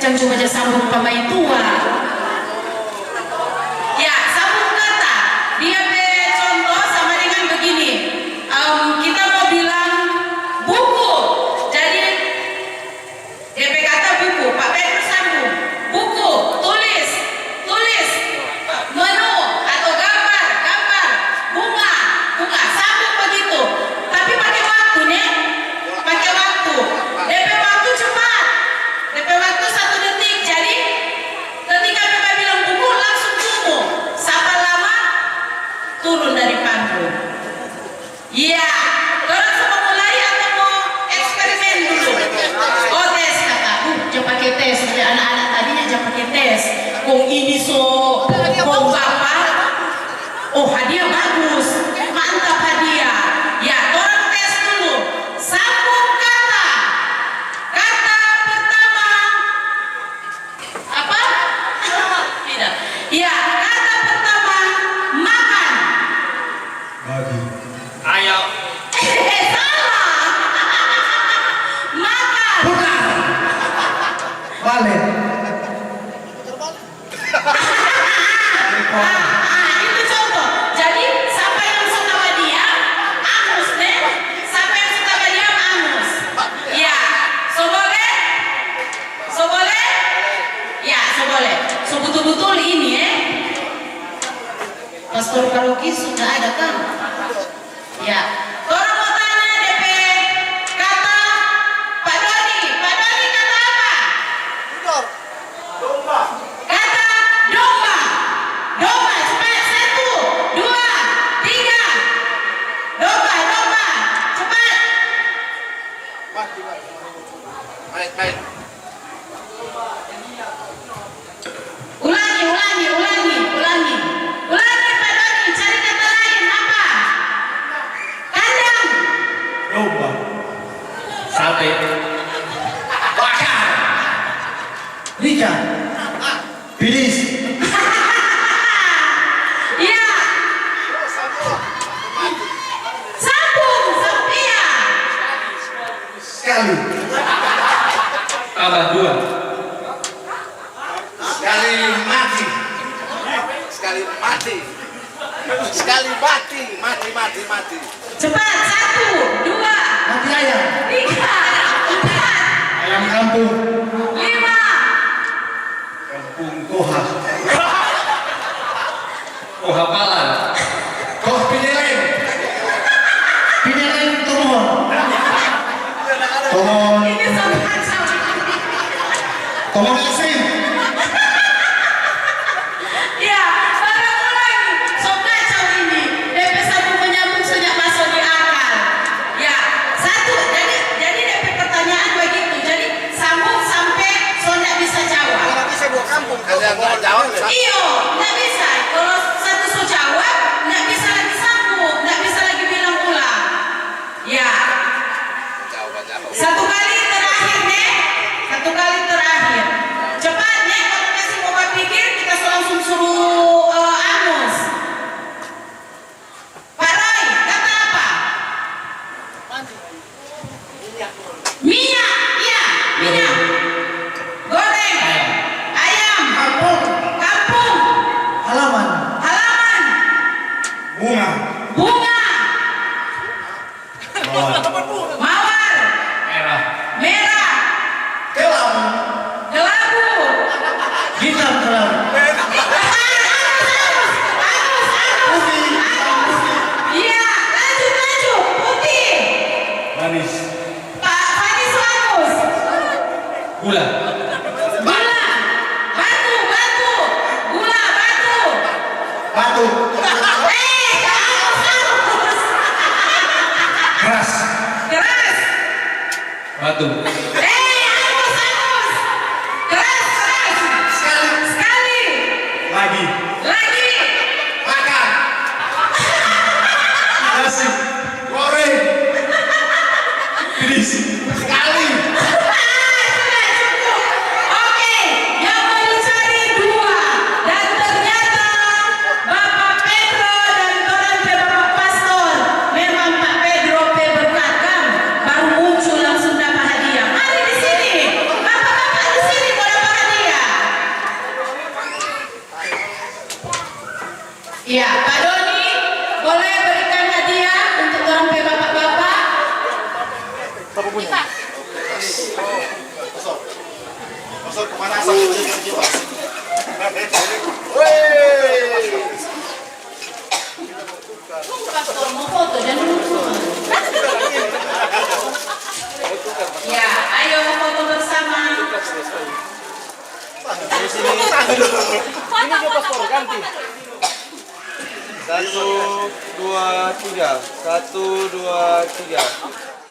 Jangan cuma aja sambung pemain tua. Ya, sambung kata. Dia be contoh sama dengan begini. Kita mau bilang buku. Jadi DP kata buku. Pak Pedro sambung. Buku, tulis, menu atau gambar, bunga, sambung begitu. Tapi pakai waktu nih, pakai waktu. DP waktu cepat, DP waktu 1 detik. Jadi ketika Bapak bilang buku langsung buku. Siapa lama turun dari panggung. Iya, orang semua mulai atau mau eksperimen dulu? Oh tes kata, jangan pakai tes. Anak-anak tadinya jangan pakai tes. Kong ini kong bapak. Oh hadiah bagus, mantap hadiah. Ya, orang tes dulu. Sambung kata. Kata pertama apa? Tidak. Ya, kata pertama makan. Bagi. Ayo. Salah. Makan. Bukan. Balik. Itu contoh. Jadi siapa yang suka sama dia, angus deh. Siapa yang suka sama dia, angus. Ya, so boleh? Ya, so boleh. So betul-betul ini Pastor Paroki sudah ada kan? Ya. Orang mau tanya DP kata Pak Doni kata apa? Kata domba. Domba, cepat 1, 2, 3. Domba, cepat. Baik. Ulangi Pak Doni, cari kata lain apa? Kandang. Domba. sate. Bakar. Rika. Bilis. Iya. Sambung, Sophia. Sekali. Tambah 2. Sekali mati. Mati. Cepat, 1, 2, Mati ayam. 3, 4, Ayam kampung. 5. Kampung Koha. Oh hafalan. Koh Pinelen. Pinelen Tomon. Tomon. Ini sangat kacau. Tomon asin. Ya, barang mulai sok kacau ini. DP 1 menyambung sejak masuk di akal. Ya, 1. Jadi DP pertanyaan begitu. Jadi sambung sampai so nggak bisa jawab. Nanti saya bawa kampung. Ada yang nggak jawab. Iyo, nggak bisa. Kalau satu so jawab, nggak bisa lagi sambung, nggak bisa lagi bilang ulang. Ya, satu kali terakhir. Cepat nih, kalau masih mau berpikir, kita langsung suruh Angus. Pak Roy, kata apa? Minyak, iya, minyak. Goreng, ayam, kampung, Halaman. Bunga. mawar, merah, Kelam. kelabu. Hitam kelam. Iya, lanjut, putih. Manis. Pak Fanis Agus. Gula. Gula. Batu. Gula, batu. Batu. Agus. Keras. Keras. Batu. Agus. Keras. Sekali. Lagi. Makan. Nasi. Goreng. Bilis. Sekali. Sudah cukup. Oke, yang mau dicari 2. Dan ternyata Bapak Pedro dan Tuan Bapak Pastor memang Pak Pedro berkata baru muncul langsung dapat hadiah. Pastor mau foto jangan lupa. Ya, ayo foto bersama. Di sini. Ini juga paspor ganti. 1, 2, 3. 1, 2, 3.